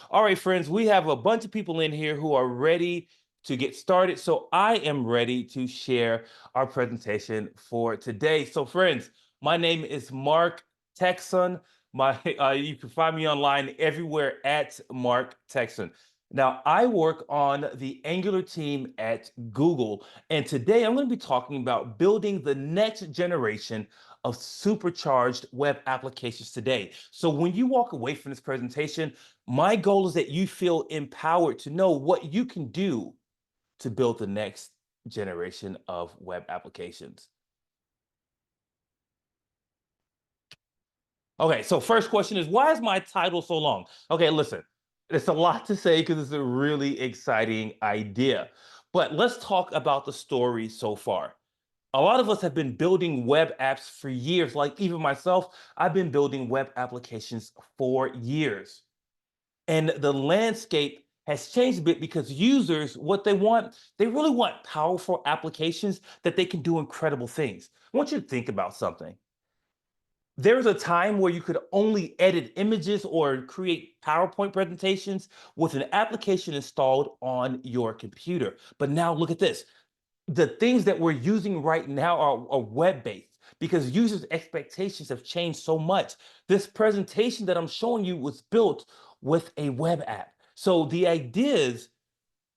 All right, friends, we have a bunch of people in here who are ready to get started. So I am ready to share our presentation for today. So, friends, my name is Mark Techson. You can find me online everywhere at Mark Techson. Now, I work on the Angular team at Google, and today I'm going to be talking about building the next generation of supercharged web applications today. So when you walk away from this presentation, my goal is that you feel empowered to know what you can do to build the next generation of web applications. Okay, so first question is, why is my title so long? Okay, listen, it's a lot to say because it's a really exciting idea. But let's talk about the story so far. A lot of us have been building web apps for years. Like even myself, I've been building web applications for years. And the landscape has changed a bit because users, what they want, they really want powerful applications that they can do incredible things. I want you to think about something. There was a time where you could only edit images or create PowerPoint presentations with an application installed on your computer. But now look at this. The things that we're using right now are web-based because users' expectations have changed so much. This presentation that I'm showing you was built with a web app. So the ideas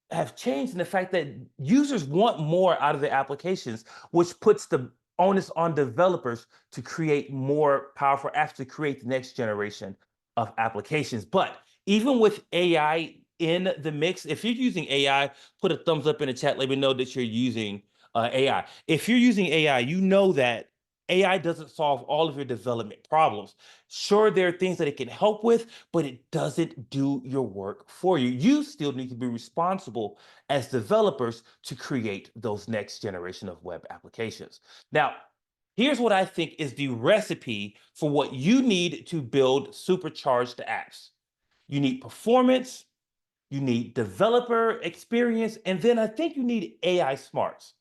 have changed in the fact that users want more out of the applications, which puts the onus on developers to create more powerful apps to create the next generation of applications. But even with AI in the mix, if you're using AI, put a thumbs up in the chat. Let me know that you're using AI. If you're using AI, you know that AI doesn't solve all of your development problems. Sure, there are things that it can help with, but it doesn't do your work for you. You still need to be responsible as developers to create those next generation of web applications. Now, here's what I think is the recipe for what you need to build supercharged apps. You need performance, you need developer experience, and then I think you need AI smarts,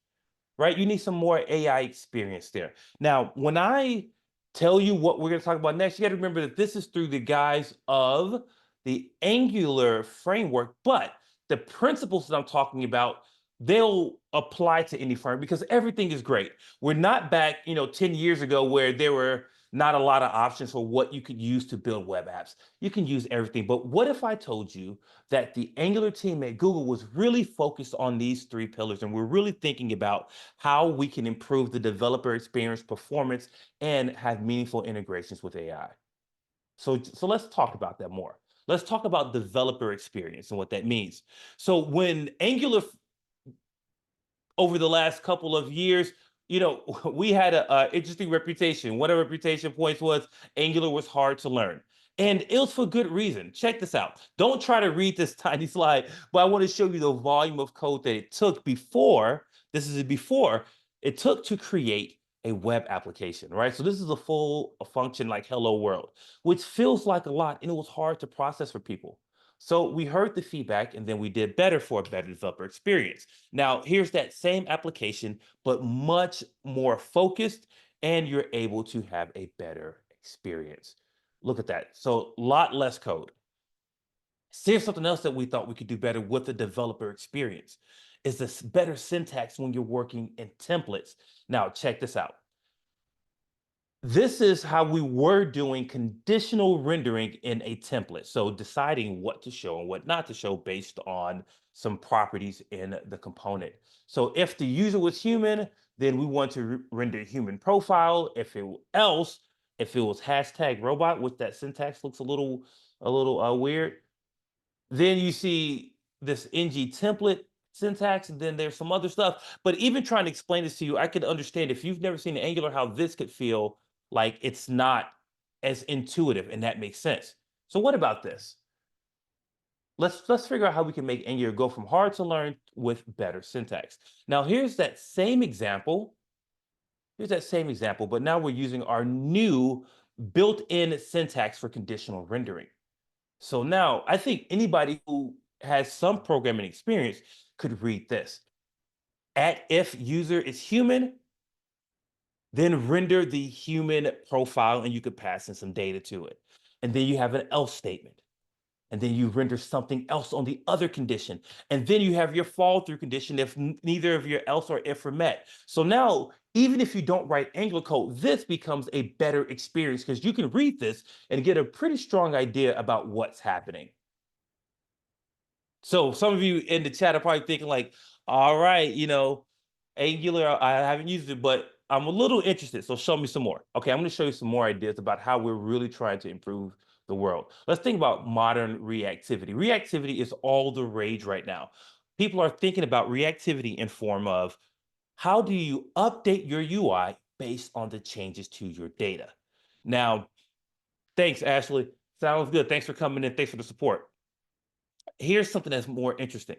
right? You need some more AI experience there. Now, when I tell you what we're going to talk about next, you got to remember that this is through the guise of the Angular framework, but the principles that I'm talking about, they'll apply to any firm because everything is great. We're not back, 10 years ago where there were not a lot of options for what you could use to build web apps. You can use everything. But what if I told you that the Angular team at Google was really focused on these three pillars and we're really thinking about how we can improve the developer experience, performance, and have meaningful integrations with AI. So let's talk about that more. Let's talk about developer experience and what that means. So when Angular over the last couple of years, we had a interesting reputation. One of our reputation points was Angular was hard to learn. And it was for good reason. Check this out. Don't try to read this tiny slide, but I want to show you the volume of code that it took before. This is before it took to create a web application, right? So this is a full function like hello world, which feels like a lot and it was hard to process for people. So we heard the feedback and then we did better for a better developer experience. Now, here's that same application, but much more focused, and you're able to have a better experience. Look at that. So, a lot less code. Here's something else that we thought we could do better with the developer experience is this better syntax when you're working in templates. Now, check this out. This is how we were doing conditional rendering in a template. So deciding what to show and what not to show based on some properties in the component. So if the user was human, then we want to render human profile. If it was hashtag robot, which that syntax looks a little weird, then you see this ng template syntax, and then there's some other stuff. But even trying to explain this to you, I could understand if you've never seen Angular, how this could feel like it's not as intuitive, and that makes sense. So what about this? Let's figure out how we can make Angular go from hard to learn with better syntax. Now here's that same example. Here's that same example, but now we're using our new built-in syntax for conditional rendering. So now I think anybody who has some programming experience could read this. At if user is human, then render the human profile and you could pass in some data to it. And then you have an else statement. and then you render something else on the other condition. And then you have your fall through condition if neither of your else or if are met. So now, even if you don't write Angular code, this becomes a better experience because you can read this and get a pretty strong idea about what's happening. So some of you in the chat are probably thinking like, all right, Angular, I haven't used it, but I'm a little interested. So show me some more. Okay, I'm going to show you some more ideas about how we're really trying to improve the world. Let's think about modern reactivity. Reactivity is all the rage right now. People are thinking about reactivity in form of how do you update your UI based on the changes to your data? Now, thanks, Ashley. Sounds good. Thanks for coming in. Thanks for the support. Here's something that's more interesting.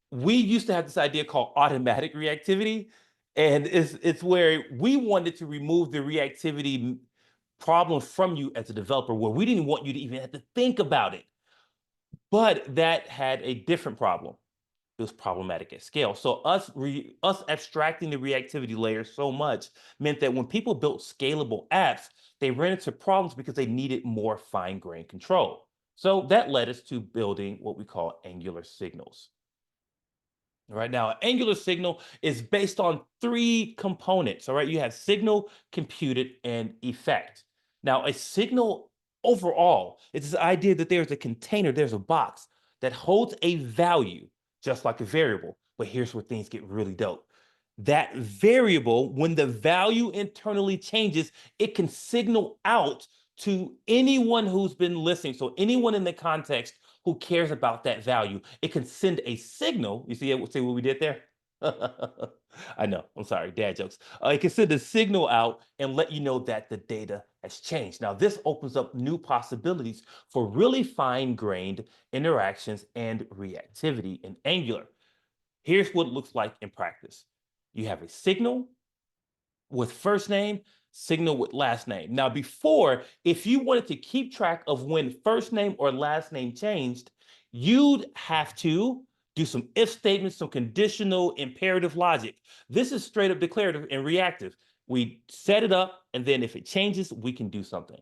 We used to have this idea called automatic reactivity, and it's where we wanted to remove the reactivity problem from you as a developer, where we didn't want you to even have to think about it. But that had a different problem. It was problematic at scale. So us abstracting the reactivity layer so much meant that when people built scalable apps, they ran into problems because they needed more fine-grained control. So that led us to building what we call Angular signals. Right now, Angular signal is based on three components. All right, you have signal, computed, and effect. Now, a signal overall is this idea that there's a container, there's a box that holds a value, just like a variable. But here's where things get really dope. That variable, when the value internally changes, it can signal out to anyone who's been listening. So anyone in the context who cares about that value. It can send a signal. You see what we did there? I know. I'm sorry. Dad jokes. It can send a signal out and let you know that the data has changed. Now, this opens up new possibilities for really fine-grained interactions and reactivity in Angular. Here's what it looks like in practice. You have a signal with first name, signal with last name. Now, before, if you wanted to keep track of when first name or last name changed, you'd have to do some if statements, some conditional imperative logic. This is straight up declarative and reactive. We set it up, and then if it changes, we can do something.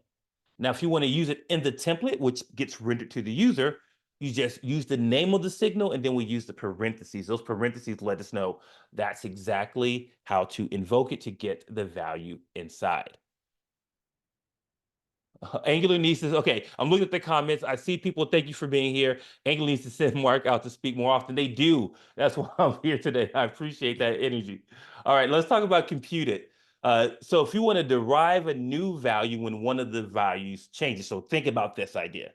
Now, if you want to use it in the template, which gets rendered to the user, you just use the name of the signal, and then we use the parentheses. Those parentheses let us know that's exactly how to invoke it to get the value inside. Angular needs to, okay, I'm looking at the comments. I see people, thank you for being here. Angular needs to send Mark out to speak more often. They do. That's why I'm here today. I appreciate that energy. All right, let's talk about computed. So if you want to derive a new value when one of the values changes, so think about this idea.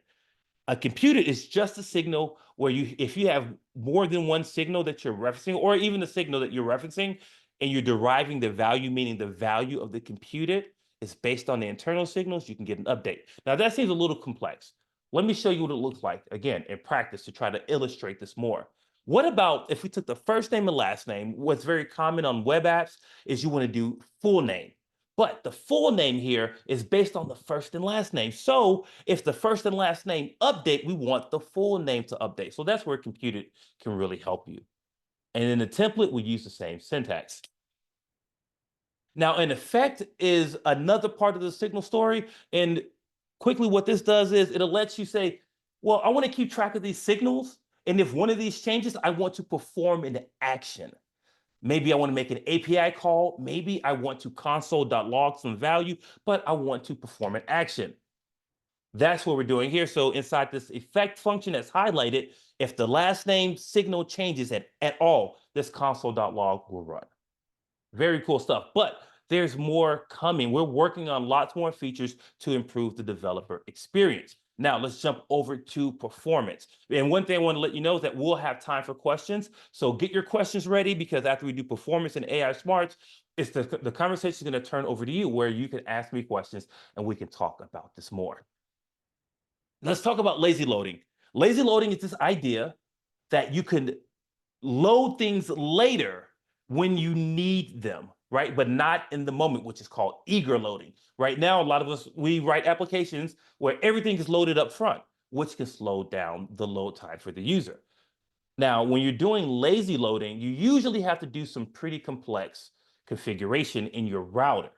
A computer is just a signal where if you have more than one signal that you're referencing, or even a signal that you're referencing, and you're deriving the value, meaning the value of the computed is based on the internal signals, you can get an update. Now that seems a little complex. Let me show you what it looks like, again, in practice to try to illustrate this more. What about if we took the first name and last name? What's very common on web apps is you want to do full name. But the full name here is based on the first and last name. So if the first and last name update, we want the full name to update. So that's where computed can really help you. And in the template, we use the same syntax. Now, an effect is another part of the signal story. And quickly, what this does is it'll let you say, well, I want to keep track of these signals. And if one of these changes, I want to perform an action. Maybe I want to make an API call. Maybe I want to console.log some value, but I want to perform an action. That's what we're doing here. So inside this effect function that's highlighted, if the last name signal changes at all, this console.log will run. Very cool stuff. But there's more coming. We're working on lots more features to improve the developer experience. Now, let's jump over to performance. And one thing I want to let you know is that we'll have time for questions. So get your questions ready because after we do performance and AI smarts, it's the conversation is going to turn over to you where you can ask me questions and we can talk about this more. Let's talk about lazy loading. Lazy loading is this idea that you can load things later when you need them, right? But not in the moment, which is called eager loading. Right now, a lot of us, we write applications where everything is loaded up front, which can slow down the load time for the user. Now, when you're doing lazy loading, you usually have to do some pretty complex configuration in your router.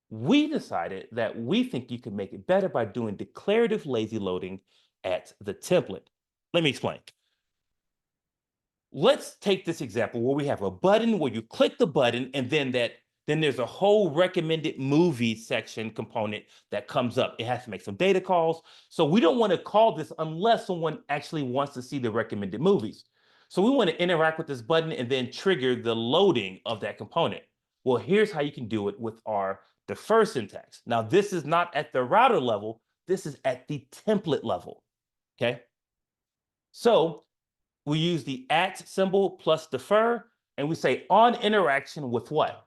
We decided that we think you can make it better by doing declarative lazy loading at the template. Let me explain. Let's take this example where we have a button where you click the button and then there's a whole recommended movie section component that comes up. It has to make some data calls. So we don't want to call this unless someone actually wants to see the recommended movies. So we want to interact with this button and then trigger the loading of that component. Well, here's how you can do it with our defer syntax. Now, this is not at the router level. This is at the template level. Okay. So we use the at symbol plus defer, and we say on interaction with what?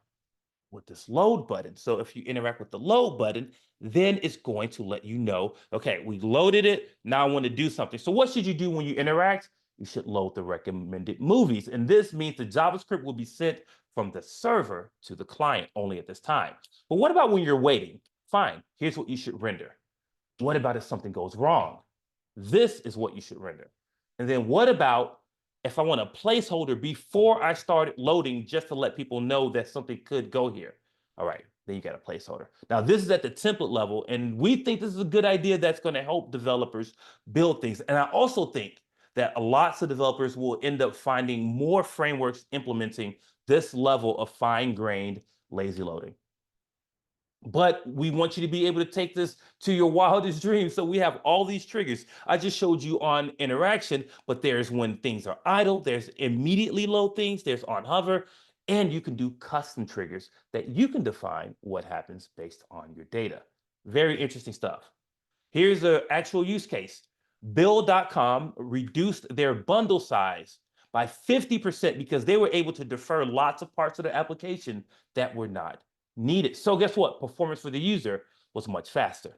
With this load button. So if you interact with the load button, then it's going to let you know, okay, we loaded it. Now I want to do something. So what should you do when you interact? You should load the recommended movies. And this means the JavaScript will be sent from the server to the client only at this time. But what about when you're waiting? Fine, here's what you should render. What about if something goes wrong? This is what you should render. And then what about if I want a placeholder before I started loading just to let people know that something could go here? All right, then you got a placeholder. Now this is at the template level, and we think this is a good idea that's going to help developers build things. And I also think that lots of developers will end up finding more frameworks implementing this level of fine-grained lazy loading. But we want you to be able to take this to your wildest dreams. So we have all these triggers. I just showed you on interaction, but there's when things are idle, there's immediately load things, there's on hover, and you can do custom triggers that you can define what happens based on your data. Very interesting stuff. Here's an actual use case. Bill.com reduced their bundle size by 50% because they were able to defer lots of parts of the application that were not needed. So guess what? Performance for the user was much faster.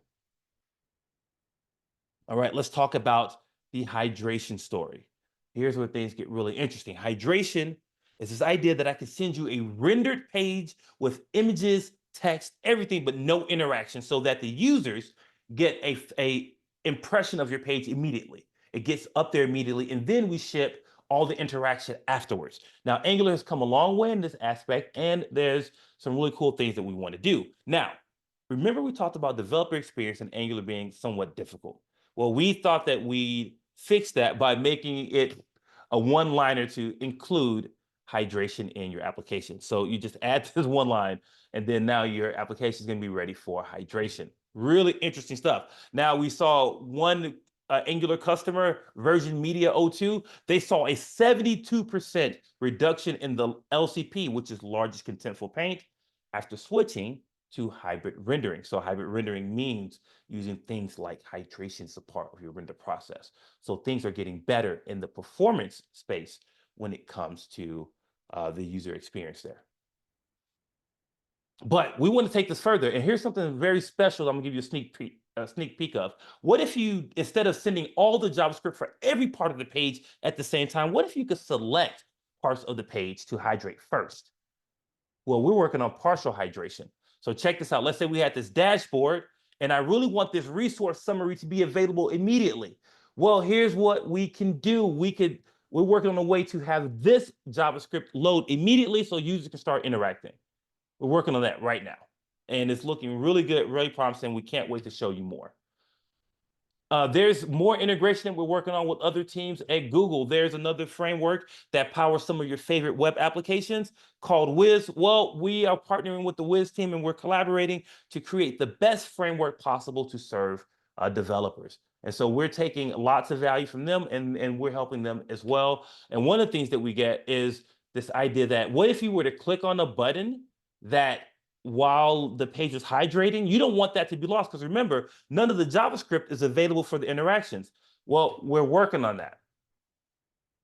All right, let's talk about the hydration story. Here's where things get really interesting. Hydration is this idea that I can send you a rendered page with images, text, everything, but no interaction so that the users get a impression of your page immediately. It gets up there immediately, and then we ship all the interaction afterwards. Now, Angular has come a long way in this aspect, and there's some really cool things that we want to do. Now, remember we talked about developer experience and Angular being somewhat difficult. Well, we thought that we fixed that by making it a one-liner to include hydration in your application. So you just add this one line, and then now your application is going to be ready for hydration. Really interesting stuff. Now, we saw one Angular customer, Version Media 02, they saw a 72% reduction in the LCP, which is largest contentful paint, after switching to hybrid rendering. So hybrid rendering means using things like hydration as a part of your render process. So things are getting better in the performance space when it comes to the user experience there. But we want to take this further, and here's something very special I'm gonna give you a sneak peek of. What if you, instead of sending all the JavaScript for every part of the page at the same time, what if you could select parts of the page to hydrate first? Well, we're working on partial hydration. So check this out. Let's say we had this dashboard, and I really want this resource summary to be available immediately. Well, here's what we can do. We're working on a way to have this JavaScript load immediately so users can start interacting. We're working on that right now, and it's looking really good, really promising. We can't wait to show you more. There's more integration that we're working on with other teams at Google. There's another framework that powers some of your favorite web applications called Wiz. Well, we are partnering with the Wiz team, and we're collaborating to create the best framework possible to serve developers. And so we're taking lots of value from them, and we're helping them as well. And one of the things that we get is this idea that what if you were to click on a button that while the page is hydrating, you don't want that to be lost, because remember, none of the JavaScript is available for the interactions. Well, we're working on that.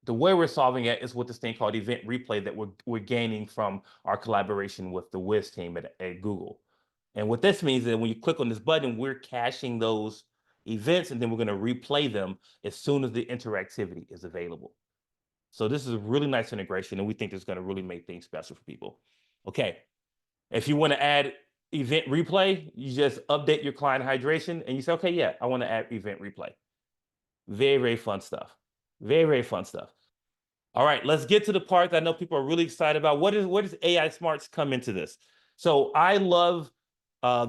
The way we're solving it is with this thing called event replay that we're gaining from our collaboration with the Wiz team at Google. And what this means is that when you click on this button, we're caching those events, and then we're going to replay them as soon as the interactivity is available. So this is a really nice integration, and we think it's going to really make things special for people. Okay. If you want to add event replay, you just update your client hydration, and you say, okay, yeah, I want to add event replay. Very, very fun stuff. Very, very fun stuff. All right, let's get to the part that I know people are really excited about. Where does AI smarts come into this? So I love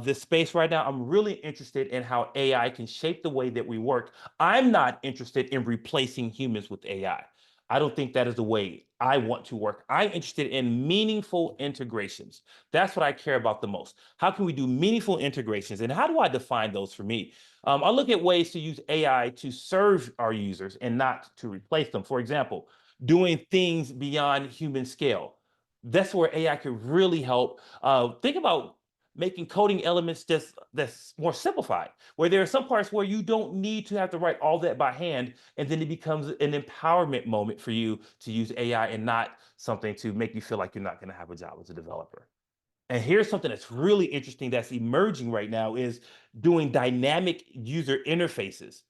this space right now. I'm really interested in how AI can shape the way that we work. I'm not interested in replacing humans with AI. I don't think that is the way I want to work. I'm interested in meaningful integrations. That's what I care about the most. How can we do meaningful integrations? And how do I define those for me? I look at ways to use AI to serve our users and not to replace them. For example, doing things beyond human scale. That's where AI could really help. Think about making coding elements that's more simplified, where there are some parts where you don't need to have to write all that by hand, and then it becomes an empowerment moment for you to use AI and not something to make you feel like you're not going to have a job as a developer. And here's something that's really interesting that's emerging right now is doing dynamic user interfaces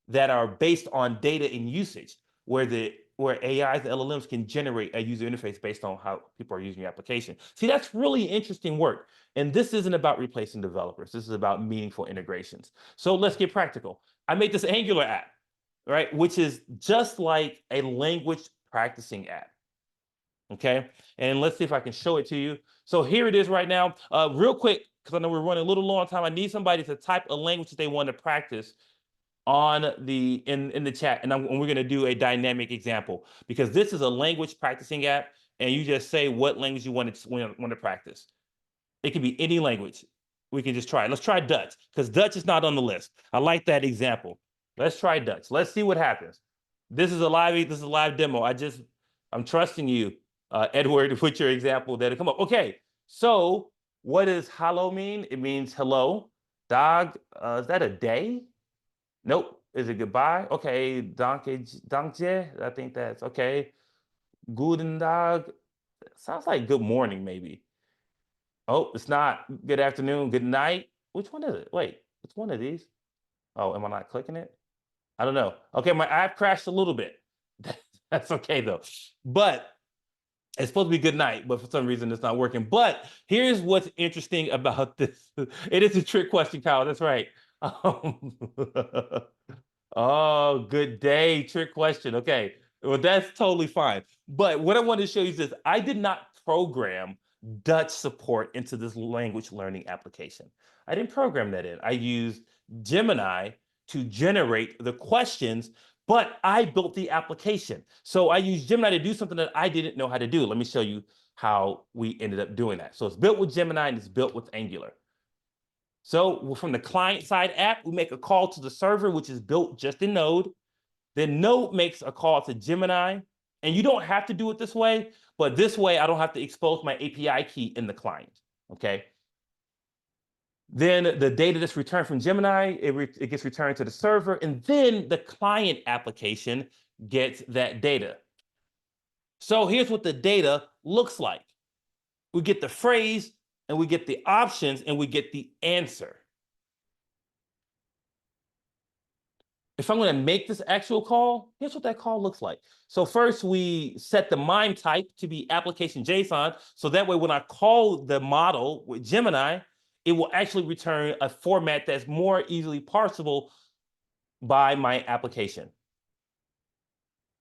that are based on data and usage, where AIs and LLMs can generate a user interface based on how people are using your application. See, that's really interesting work. And this isn't about replacing developers. This is about meaningful integrations. So let's get practical. I made this Angular app, right? Which is just like a language practicing app. Okay. And let's see if I can show it to you. So here it is right now. Real quick, because I know we're running a little long on time. I need somebody to type a language that they want to practice on the in the chat, and we're going to do a dynamic example because this is a language practicing app, and you just say what language you want to practice. It can be any language. We can just try it. Let's try Dutch because Dutch is not on the list. I like that example. Let's try Dutch. Let's see what happens. This is a live demo. I'm trusting you, Edward, with your example that'll come up. Okay, so what does hello mean? It means hello. Dog, is that a day? Nope. Is it goodbye? Okay. Danke. I think that's okay. Guten Tag. Sounds like good morning, maybe. Oh, it's not good afternoon, good night. Which one is it? Wait, it's one of these. Oh, am I not clicking it? I don't know. Okay, my app crashed a little bit. That's okay though. But it's supposed to be good night, but for some reason it's not working. But here's what's interesting about this. It is a trick question, Kyle. That's right. Um, Oh, good day. Trick question. Okay. Well, that's totally fine. But what I wanted to show you is this. I did not program Dutch support into this language learning application. I didn't program that in. I used Gemini to generate the questions, but I built the application. So I used Gemini to do something that I didn't know how to do. Let me show you how we ended up doing that. So it's built with Gemini and it's built with Angular. So from the client side app, we make a call to the server, which is built just in Node. Then Node makes a call to Gemini. And you don't have to do it this way, but this way I don't have to expose my API key in the client. Okay. Then the data that's returned from Gemini, it gets returned to the server. And then the client application gets that data. So here's what the data looks like. We get the phrase and we get the options and we get the answer. If I'm going to make this actual call, here's what that call looks like. So first we set the MIME type to be application JSON. So that way when I call the model with Gemini, it will actually return a format that's more easily parsable by my application.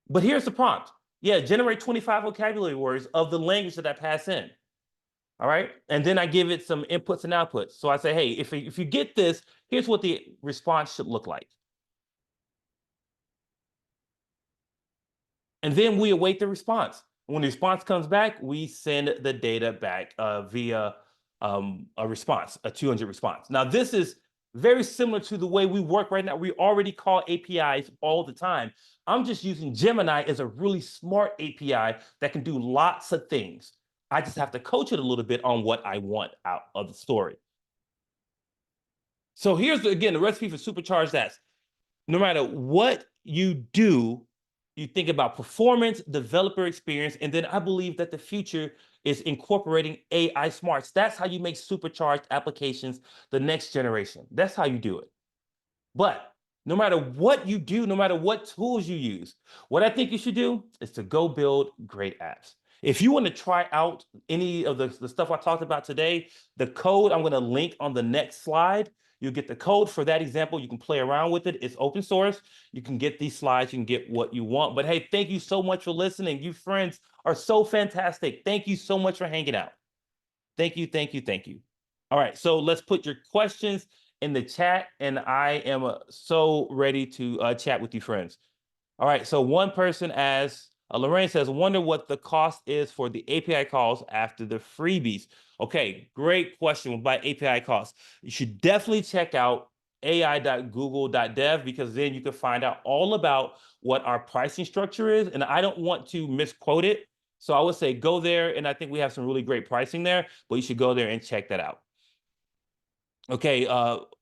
But here's the prompt. Yeah, generate 25 vocabulary words of the language that I pass in. All right. And then I give it some inputs and outputs. So I say, hey, if you get this, here's what the response should look like. And then we await the response. When the response comes back, we send the data back via a response, a 200 response. Now, this is very similar to the way we work right now. We already call APIs all the time. I'm just using Gemini as a really smart API that can do lots of things. I just have to coach it a little bit on what I want out of the story. So here's, again, the recipe for supercharged apps. No matter what you do, you think about performance, developer experience, and then I believe that the future is incorporating AI smarts. That's how you make supercharged applications the next generation. That's how you do it. But no matter what you do, no matter what tools you use, what I think you should do is to go build great apps. If you want to try out any of the stuff I talked about today, the code I'm going to link on the next slide. You'll get the code for that example. You can play around with it. It's open source. You can get these slides. You can get what you want. But hey, thank you so much for listening. You friends are so fantastic. Thank you so much for hanging out. Thank you, thank you, thank you. All right, so let's put your questions in the chat, and I am so ready to chat with you, friends. All right, so one person asks, Lorraine says, wonder what the cost is for the API calls after the freebies. Okay, great question about API costs. You should definitely check out ai.google.dev because then you can find out all about what our pricing structure is. And I don't want to misquote it. So I would say go there, and I think we have some really great pricing there, but you should go there and check that out. Okay,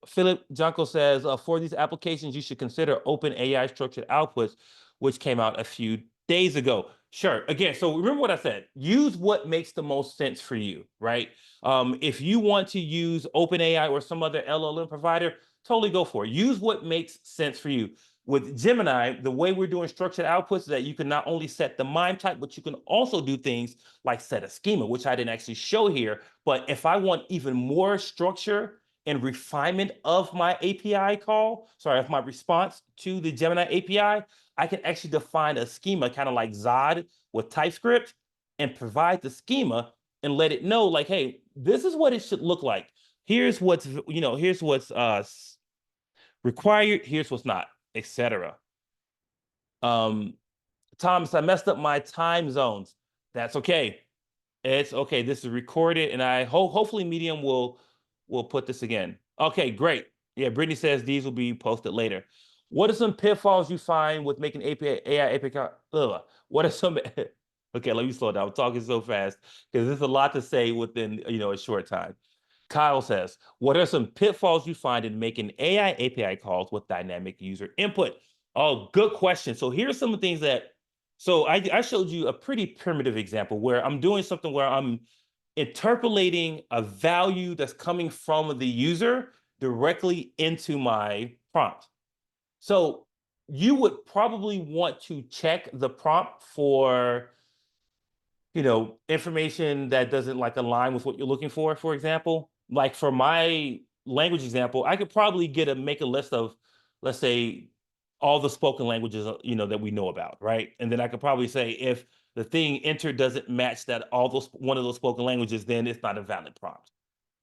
Philip Junko says, for these applications, you should consider open AI structured outputs, which came out a few days ago. Sure. Again, so remember what I said. Use what makes the most sense for you, right? If you want to use OpenAI or some other LLM provider, totally go for it. Use what makes sense for you. With Gemini, the way we're doing structured outputs is that you can not only set the MIME type, but you can also do things like set a schema, which I didn't actually show here. But if I want even more structure and refinement of my API call, sorry, of my response to the Gemini API, I can actually define a schema kind of like Zod with TypeScript and provide the schema and let it know like, hey, this is what it should look like. Here's what's, here's what's required, here's what's not, etc. Thomas, I messed up my time zones. That's okay. It's okay. This is recorded, and I hopefully Medium will put this again. Okay, great. Yeah, Brittany says these will be posted later. What are some pitfalls you find with making API AI API? What are some? Okay, let me slow down. I'm talking so fast because there's a lot to say within a short time. Kyle says, what are some pitfalls you find in making AI API calls with dynamic user input? Oh, good question. So here's some of the things so I showed you a pretty primitive example where I'm doing something where I'm interpolating a value that's coming from the user directly into my prompt. So you would probably want to check the prompt for information that doesn't like align with what you're looking for example. Like for my language example, I could probably make a list of, let's say, all the spoken languages, that we know about, right? And then I could probably say if the thing entered doesn't match that one of those spoken languages, then it's not a valid prompt,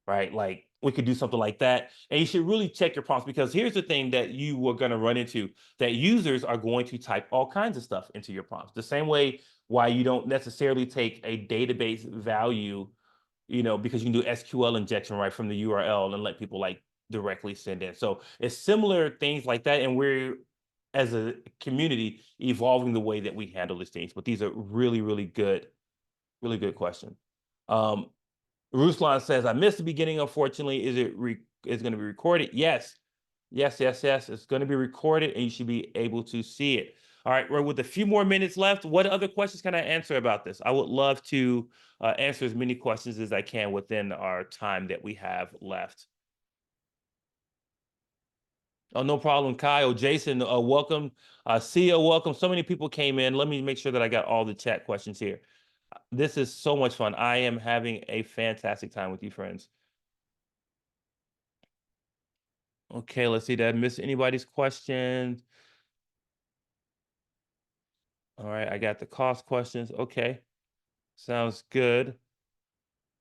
right? Like we could do something like that. And you should really check your prompts because here's the thing that you are going to run into, that users are going to type all kinds of stuff into your prompts. The same way why you don't necessarily take a database value, because you can do SQL injection right from the URL and let people like directly send in. So it's similar things like that. And we're, as a community, evolving the way that we handle these things. But these are really, really good questions. Ruslan says, I missed the beginning, unfortunately. Is going to be recorded? Yes. Yes. It's going to be recorded and you should be able to see it. All right, we're with a few more minutes left. What other questions can I answer about this? I would love to answer as many questions as I can within our time that we have left. Oh, no problem, Kyle. Jason, welcome. Sia, welcome. So many people came in. Let me make sure that I got all the chat questions here. This is so much fun. I am having a fantastic time with you, friends. Okay, let's see. Did I miss anybody's questions? All right, I got the cost questions. Okay, sounds good.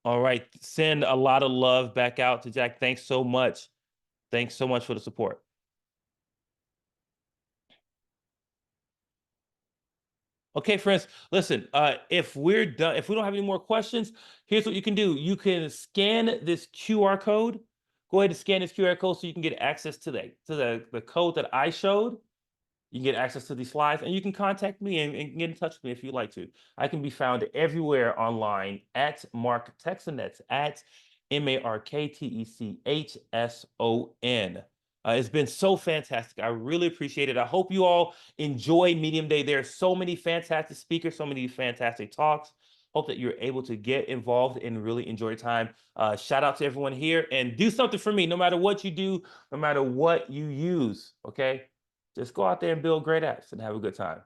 All right, send a lot of love back out to Jack. Thanks so much. Thanks so much for the support. Okay, friends, listen, if we're done, if we don't have any more questions, here's what you can do. You can scan this QR code. Go ahead and scan this QR code so you can get access to the code that I showed. You can get access to these slides and you can contact me and get in touch with me if you'd like to. I can be found everywhere online at Mark Techson. That's at MarkTechson. It's been so fantastic. I really appreciate it. I hope you all enjoy Medium Day. There are so many fantastic speakers, so many fantastic talks. Hope that you're able to get involved and really enjoy your time. Shout out to everyone here and do something for me, no matter what you do, no matter what you use, okay? Just go out there and build great apps and have a good time.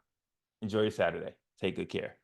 Enjoy your Saturday. Take good care.